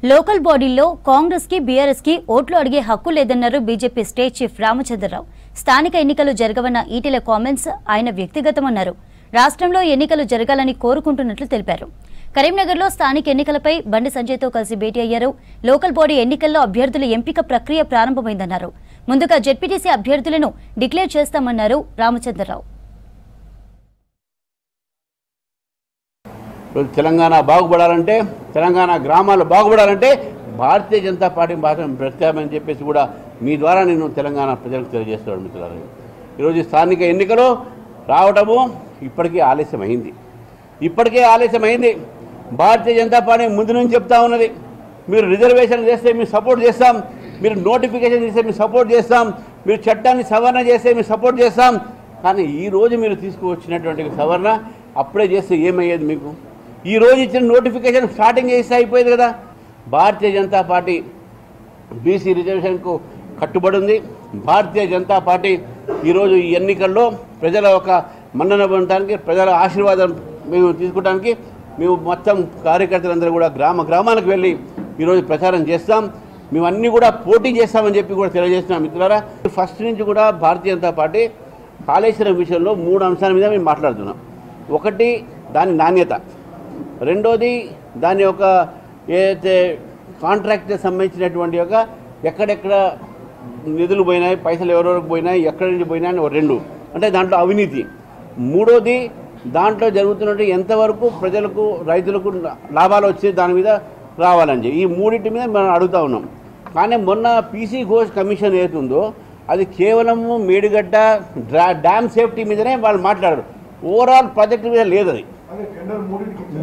Local బాడీల్లో Congress కి BRS కి ఓట్లు అడిగే హక్కు లేదన్నారు బీజేపీ స్టేట్ చీఫ్ రామచంద్రరావు. స్థానిక ఎన్నికలు జరగవన్న ఈటెల కామెంట్స్ ఆయన వ్యక్తిగతమన్నారు. రాష్ట్రంలో ఎన్నికలు జరగాలని కోరుకుంటున్నట్లు తెలిపారు. కరీంనగర్లో స్థానిక ఎన్నికలపై బండి సంజయ్తో కలిసి భేటీ అయ్యారు. లోకల్ బాడీ ఎన్నికల్లో అభ్యర్థుల ఎంపిక ప్రక్రియ ప్రారంభమైందన్నారు. ముందుగా జెడ్పీటీసీ అభ్యర్థులను డిక్లేర్ చేస్తామన్నారు రామచంద్రరావు. తెలంగాణ బాగుపడాలంటే, తెలంగాణ గ్రామాలు బాగుపడాలంటే భారతీయ జనతా పార్టీ ప్రత్యామ్నాయం చెప్పేసి కూడా మీ ద్వారా నేను తెలంగాణ ప్రజలకు తెలియజేస్తున్నాను మిత్రులారా. ఈరోజు స్థానిక ఎన్నికలు రావటము ఇప్పటికే ఆలస్యమైంది. భారతీయ జనతా పార్టీ ముందు నుంచి చెప్తా ఉన్నది, మీరు రిజర్వేషన్ చేస్తే మేము సపోర్ట్ చేస్తాం, మీరు నోటిఫికేషన్ చేస్తే మేము సపోర్ట్ చేస్తాం, మీరు చట్టాన్ని సవరణ చేస్తే మేము సపోర్ట్ చేస్తాం. కానీ ఈరోజు మీరు తీసుకువచ్చినటువంటి సవరణ అప్పుడే చేస్తే ఏమయ్యేది? మీకు ఈరోజు ఇచ్చిన నోటిఫికేషన్ స్టార్టింగ్ చేస్తే అయిపోయేది కదా. భారతీయ జనతా పార్టీ బీసీ రిజర్వేషన్కు కట్టుబడి ఉంది. భారతీయ జనతా పార్టీ ఈరోజు ఈ ఎన్నికల్లో ప్రజల ఒక మన్నన పొందడానికి, ప్రజల ఆశీర్వాదం మేము తీసుకోవడానికి మేము మొత్తం కార్యకర్తలందరూ కూడా గ్రామాలకు వెళ్ళి ఈరోజు ప్రచారం చేస్తాం. మేము అన్నీ కూడా పోటీ చేస్తామని చెప్పి కూడా తెలియజేస్తున్నాం మిత్రులారా. ఫస్ట్ నుంచి కూడా భారతీయ జనతా పార్టీ కాళేశ్వరం విషయంలో 3 అంశాల మీద మేము మాట్లాడుతున్నాం. ఒకటి దాని నాణ్యత, రెండోది దాని యొక్క ఏదైతే కాంట్రాక్ట్ సంబంధించినటువంటి యొక్క ఎక్కడెక్కడ నిధులు పోయినాయి, పైసలు ఎవరెవరికి పోయినాయి, ఎక్కడి నుంచి పోయినాయని 2 అంటే దాంట్లో అవినీతి. మూడోది దాంట్లో జరుగుతున్నట్టు ఎంతవరకు ప్రజలకు రైతులకు లాభాలు వచ్చి దాని మీద రావాలని చెప్పి ఈ 3 మీద మనం అడుగుతూ ఉన్నాం. కానీ మొన్న పీసీ ఘోష్ కమిషన్ ఏతుందో అది కేవలము మేడిగడ్డ డ్యామ్ సేఫ్టీ మీదనే వాళ్ళు మాట్లాడారు. ఓవరాల్ ప్రాజెక్టు మీద లేదు. అది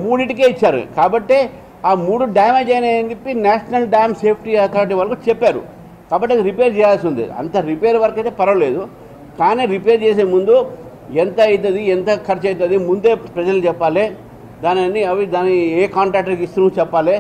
3టికే ఇచ్చారు. కాబట్టి ఆ 3 డ్యామేజ్ అయినాయని చెప్పి నేషనల్ డ్యామ్ సేఫ్టీ అథారిటీ వాళ్ళకు చెప్పారు. కాబట్టి అది రిపేర్ చేయాల్సి ఉంది. అంత రిపేర్ వర్క్ అయితే పర్వాలేదు, కానీ రిపేర్ చేసే ముందు ఎంత అవుతుంది, ఎంత ఖర్చు అవుతుంది ముందే ప్రజలు చెప్పాలి. దాని ఏ కాంట్రాక్టర్కి ఇస్తున్నావు చెప్పాలి.